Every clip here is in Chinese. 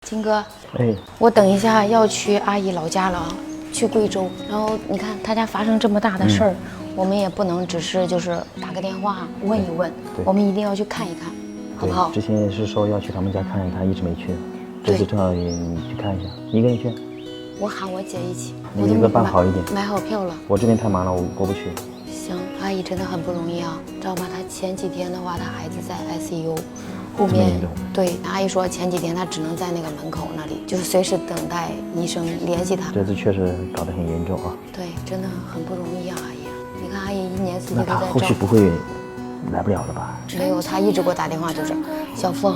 金哥，哎，我等一下要去阿姨老家了啊，去贵州。然后你看他家发生这么大的事儿，我们也不能只是就是打个电话问一问，我们一定要去看一看，好不好？之前也是说要去他们家看，他一直没去。这次正好你去看一下，你一个人去？我喊我姐一起。你一个办好一点，买好票了。我这边太忙了，我过不去。行，阿姨真的很不容易啊，知道吗？她前几天的话，她孩子在 ICU。后面对阿姨说，前几天她只能在那个门口那里，就是随时等待医生联系她。这次确实搞得很严重啊。对，真的很不容易啊，阿姨。你看阿姨一年四季都在照。那她后续不会来不了了吧？没有，她一直给我打电话，就是小凤，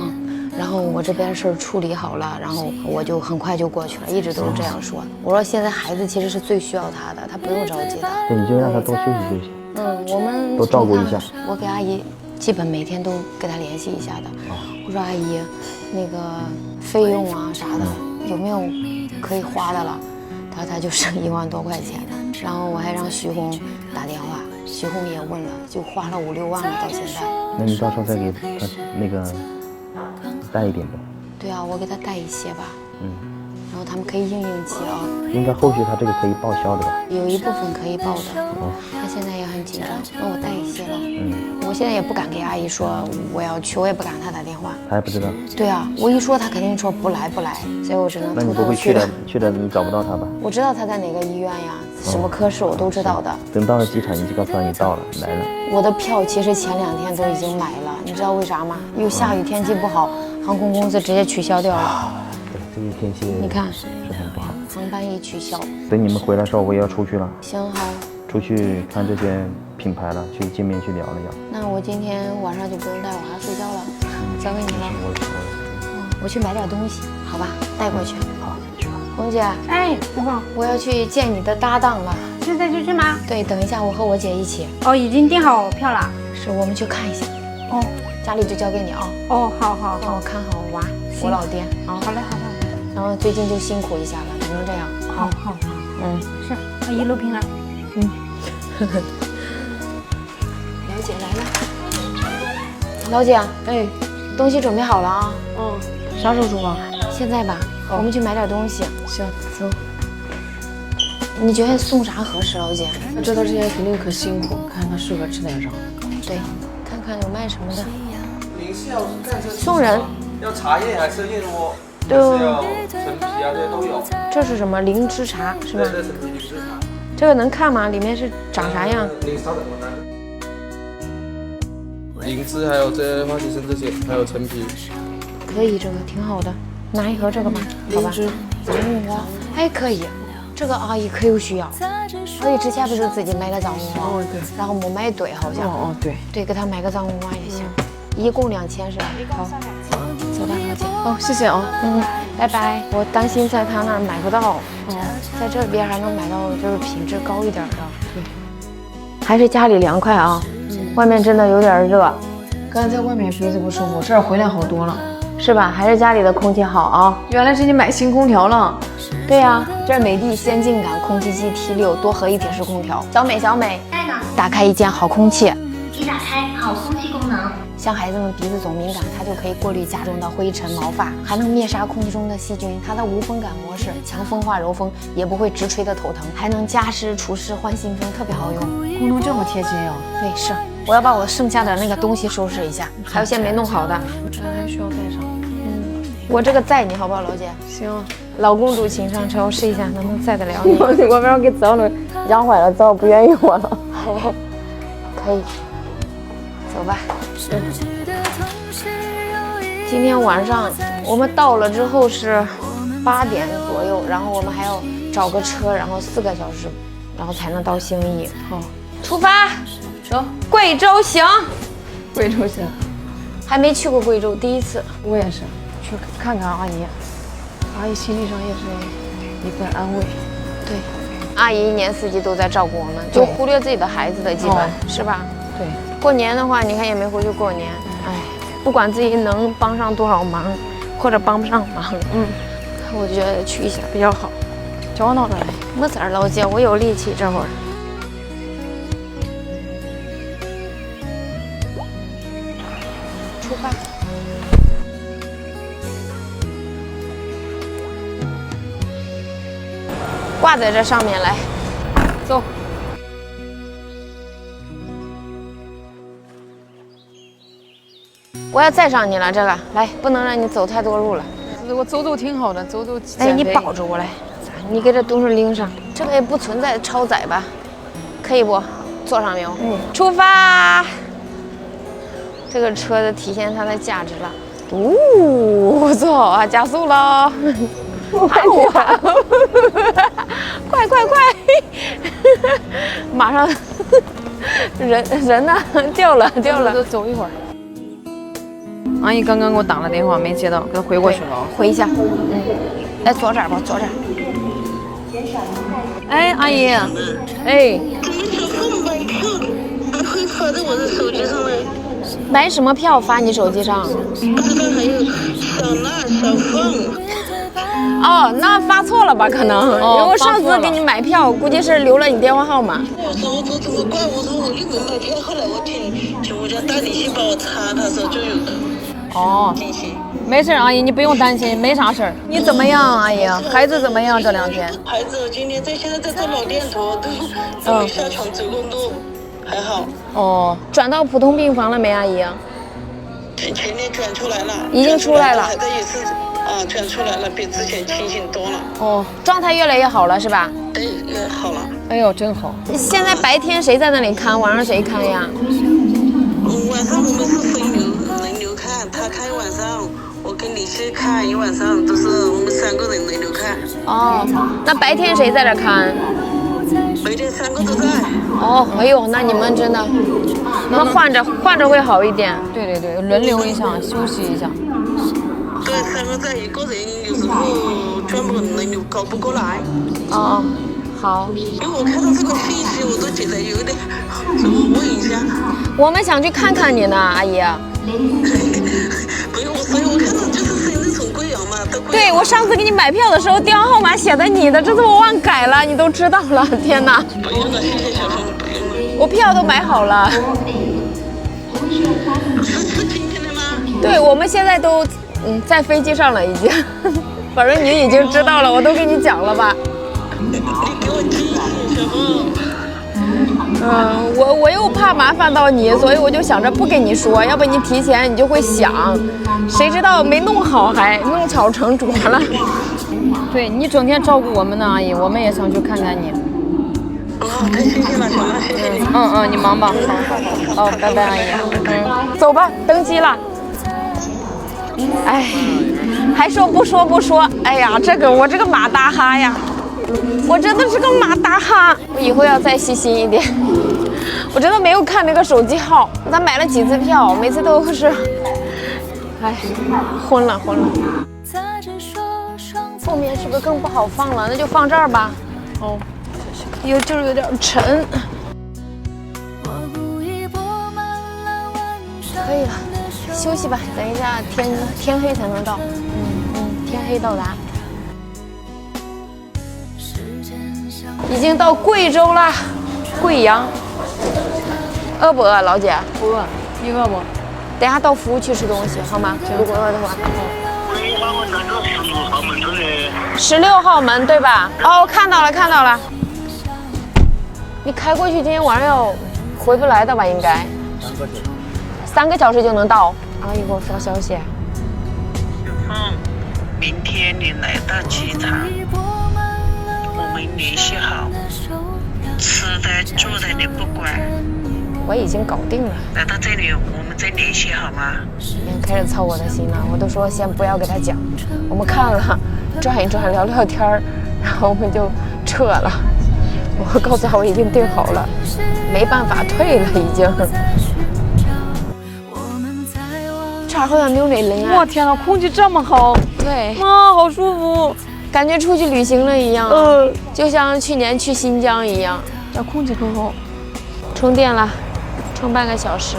然后我这边事儿处理好了，然后我就很快就过去了，一直都是这样说。我说现在孩子其实是最需要她的，她不用着急的。对，你就让她多休息休息。我们多照顾一下。我给阿姨基本每天都给她联系一下的。我说阿姨，那个费用啊啥的有没有可以花的了？她就剩1万多块钱，然后我还让徐红打电话，徐红也问了，就花了5、6万了到现在。那你到时候再给她那个带一点呗。对啊，我给她带一些吧。然后他们可以应期啊。应该后续他这个可以报销的吧？有一部分可以报的。他现在也很紧张，那我带一些了。我现在也不敢给阿姨说我要去，我也不敢让她打电话。她还不知道。对啊，我一说她肯定说不来，所以我只能。那你不会去了你找不到她吧？我知道她在哪个医院呀，什么科室我都知道的。等到了机场你就告诉她你到了来了。我的票其实前2天都已经买了，你知道为啥吗？又下雨，天气不好，航空公司直接取消掉了。这些天气你看是很不好，航班一取消。等你们回来的时候，我也要出去了。行好。出去看这些品牌了，去见面去聊了聊。那我今天晚上就不用带我孩睡觉了，交给你了。我去买点东西，好吧，带过去。好，去吧。红姐，哎，吴红，我要去见你的搭档了。现在就去吗？对，等一下我和我姐一起。哦，已经订好票了。是，我们去看一下。哦，家里就交给你啊。哦，好好，帮我看好我娃，我老爹啊。好嘞，好嘞。然后最近就辛苦一下了，只能这样。好。是，阿姨录屏了。老姐来了。老姐，哎，东西准备好了啊。啥时候出发？现在吧，我们去买点东西。行，走。你觉得送啥合适，老姐？这段时间肯定可辛苦，看他适合吃点啥。对，看看有卖什么的。您是要干这送人？要茶叶还是燕窝？对，还是要陈皮啊，这些都有。这是什么灵芝茶是吗？对，陈皮灵芝茶。这个能看吗？里面是长啥样？您稍等我拿。灵芝还有这花旗参这些，还有陈皮。可以，这个挺好的，拿一盒这个吧，好吧。杂木花，哎，可以，这个阿姨可有需要。阿姨之前不是自己买的杂木花，对，然后没买对，好像。对，给她买个杂木花也行，一共2000是吧？好，走吧，老姐。谢谢啊。拜拜。我担心在她那儿买不到，在这边还能买到就是品质高一点的。对，还是家里凉快啊，外面真的有点热。刚才在外面鼻子不舒服，这儿回来好多了，是吧？还是家里的空气好啊。原来是你买新空调了。对呀，这是美的先进感空气机 T6多合一体式空调。小美，打开一键好空气。已打开好空气功能。像孩子们鼻子总敏感，它就可以过滤家中的灰尘、毛发，还能灭杀空气中的细菌。它的无风感模式，强风化柔风，也不会直吹的头疼，还能加湿除湿换新风，特别好用。功能这么贴心啊？对，是。我要把我剩下的那个东西收拾一下，还有些没弄好的，这还需要带上。我这个载你好不好，老姐？行。老公主请上车，我试一下能不能载得了你。我不要给早了养坏了，早不愿意我了。可以，走吧。今天晚上我们到了之后是8点左右，然后我们还要找个车，然后4个小时，然后才能到兴义。好，出发，走，贵州行。贵州行，还没去过贵州，第一次。我也是，去看看阿姨，阿姨心理上也是一份安慰。对，阿姨一年四季都在照顾我们，就忽略自己的孩子的基本，是吧？对。过年的话，你看也没回去过年，哎，不管自己能帮上多少忙，或者帮不上忙，我就觉得去一下比较好。叫我闹着来，没事儿，老姐，我有力气这会儿。出发。挂在这上面来，走。我要载上你了，这个来，不能让你走太多路了。我走走挺好的，走走。哎，你抱着我来，你给这东西拎上，这个也不存在超载吧？可以不？坐上没有？出发。这个车的体现它的价值了。不错啊，加速了！哎呀，快快快！马上人呢？掉了。走一会儿。阿姨刚刚给我打了电话，没接到，给她回过去了。回一下。来坐这儿吧，坐这儿。哎，阿姨，哎，会发在我的手机上面。买什么票发你手机上？不知道还有小凤。哦，那发错了吧？可能，因为我上次给你买票，估计是留了你电话号码。我说我怎么怪？我说我又没买票，后来我听我家大理性帮我查，他说就有哦，信息。没事，阿姨你不用担心，没啥事儿。你怎么样，阿姨？孩子怎么样？这2天？孩子今天现在在做脑电图，都没下床走过路，还好。哦，转到普通病房了没，阿姨？前天转出来了，已经出来了。还在也是转出来了，比之前清醒多了。哦，状态越来越好了是吧？对，越好了。哎呦，真好。现在白天谁在那里看，晚上谁看呀？晚上我们是分轮流看，他看一晚上，我跟李希看一晚上，都是我们3个人轮流看。哦，那白天谁在这看？白天3个都在。哦，哎呦，那你们真的，那换着会好一点。对，轮流一下，休息一下。对，3个在，一个人有时候专门轮流搞不过来。哦，好。因为我看到这个信息，我都觉得有点，我问一下。我们想去看看你呢，阿姨。不用，所以我看到就是深圳从贵阳嘛，到贵阳。对，我上次给你买票的时候，电话号码写的你的，这次我忘改了，你都知道了，天哪！不用了，谢谢小凤，不用了。我票都买好了。是今天的吗？对，我们现在都在飞机上了已经。反正你已经知道了，我都跟你讲了吧。你给我惊喜，小凤。我又怕麻烦到你，所以我就想着不跟你说，要不你提前你就会想，谁知道没弄好还弄巧成拙了。对你整天照顾我们呢，阿姨，我们也想去看看你。哦，太谢谢了，小妈，谢谢你。你忙吧。好，拜拜，阿姨。走吧，登机了。哎，还说不说，哎呀，我这个马大哈呀。我真的是个马大哈，我以后要再细心一点。我真的没有看那个手机号，咱买了几次票，每次都是，哎，昏了。后面是不是更不好放了？那就放这儿吧。哦，就是有点沉。可以了，休息吧，等一下天黑才能到。天黑到达。已经到贵州了，贵阳。饿不饿，老姐？不饿，你饿不？等下到服务区吃东西，好吗？如果饿的话。你把我那个16号门中的。16号门对吧？哦，看到了。你开过去，今天晚上要回不来的吧？应该。3个小时就能到。阿姨给我发消息。明天你来到机场。我们联系好，吃的住的你不管。我已经搞定了。来到这里，我们再联系好吗？已经开始操我的心了，我都说先不要给他讲，我们看了，转一转，聊聊天儿，然后我们就撤了。我告诉他我已经订好了，没办法退了已经。这儿好像没有那冷啊！我天哪，空气这么好，对，好舒服。感觉出去旅行了一样，就像去年去新疆一样。这空气可好。充电了，充半个小时。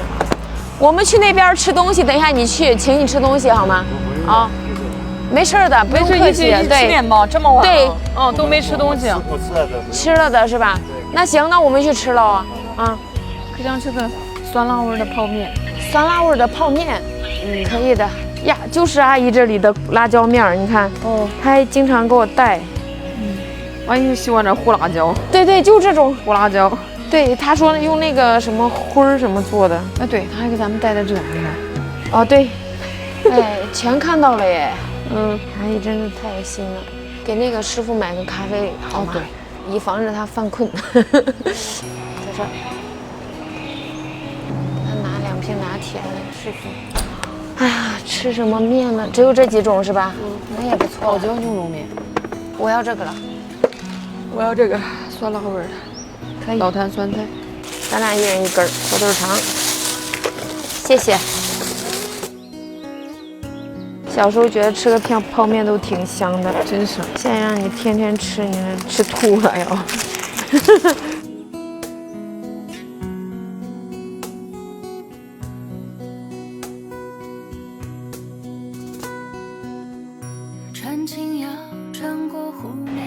我们去那边吃东西，等一下你去，请你吃东西好吗？啊，没事的，不用客气。对，7点吧，这么晚。对，都没吃东西。吃了的是吧？那行，那我们去吃了啊。可想吃个酸辣味的泡面。酸辣味的泡面，可以的。呀，就是阿姨这里的辣椒面儿，你看，她还经常给我带。阿姨喜欢这胡辣椒，对对，就这种。胡辣椒。对，他说用那个什么灰儿什么做的。哎，对，他还给咱们带的这，你看。哦，对，哎，全看到了耶。嗯，阿姨真是太有心了，给那个师傅买个咖啡好吗？对，以防止他犯困。在这儿，他拿2瓶拿铁的师傅。哎呀，吃什么面了？只有这几种是吧？那也不错。泡椒牛肉面，我要这个了，我要这个酸辣味的，可以。老坛酸菜。咱俩一人1根火腿肠，谢谢。小时候觉得吃个泡面都挺香的，真是。现在让你天天吃，你这吃吐了要。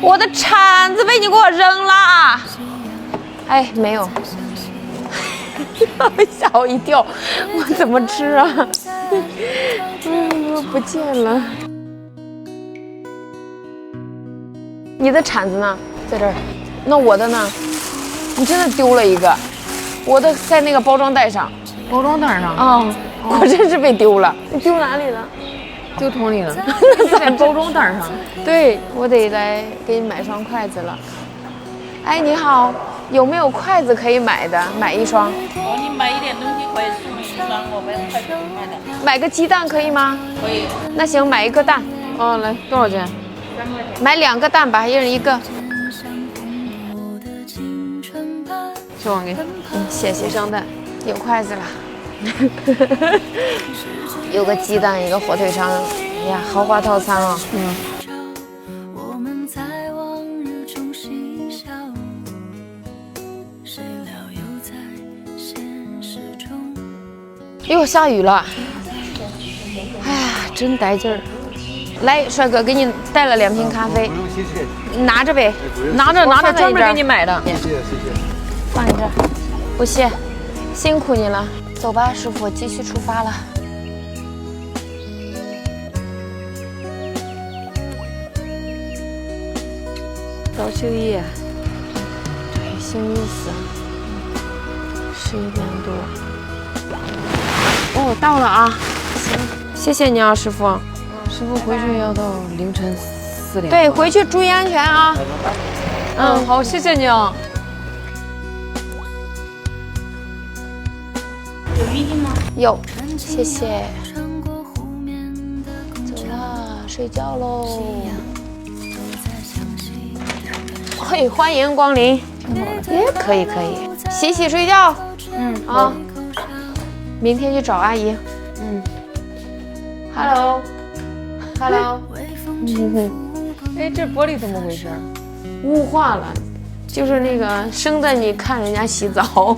我的铲子被你给我扔了！哎，没有，吓我一跳，我怎么吃啊？不见了。你的铲子呢？在这儿。那我的呢？你真的丢了一个，我的在那个包装袋上。包装袋上啊，果真是被丢了。你丢哪里了？丢桶里了。那在包装袋上。对，我得来给你买双筷子了。哎，你好，有没有筷子可以买的？买1双。哦，你买一点东西可以送你1双，我们快手卖的。买个鸡蛋可以吗？可以。那行，买1个蛋。哦，来，多少钱？买2个蛋吧，一人1个。小王给。谢谢。香蛋，有筷子了。有个鸡蛋，一个火腿肠，哎呀，豪华套餐啊！又下雨了，哎呀，真带劲儿！来，帅哥，给你带了2瓶咖啡，拿着呗，拿着，专门给你买的。谢谢。放你这儿，不谢，辛苦你了。走吧，师傅，继续出发了。早休一，对，星期4，11点多。哦，到了啊，行，谢谢你啊，师傅。师傅回去要到凌晨4点。对，回去注意安全啊。嗯，好，谢谢你啊。有预定吗？有，谢谢。走啦，睡觉喽。嘿，欢迎光临。也可以，洗洗睡觉。啊，明天去找阿姨。Hello。哎，这玻璃怎么回事？雾化了，就是那个生在你看人家洗澡。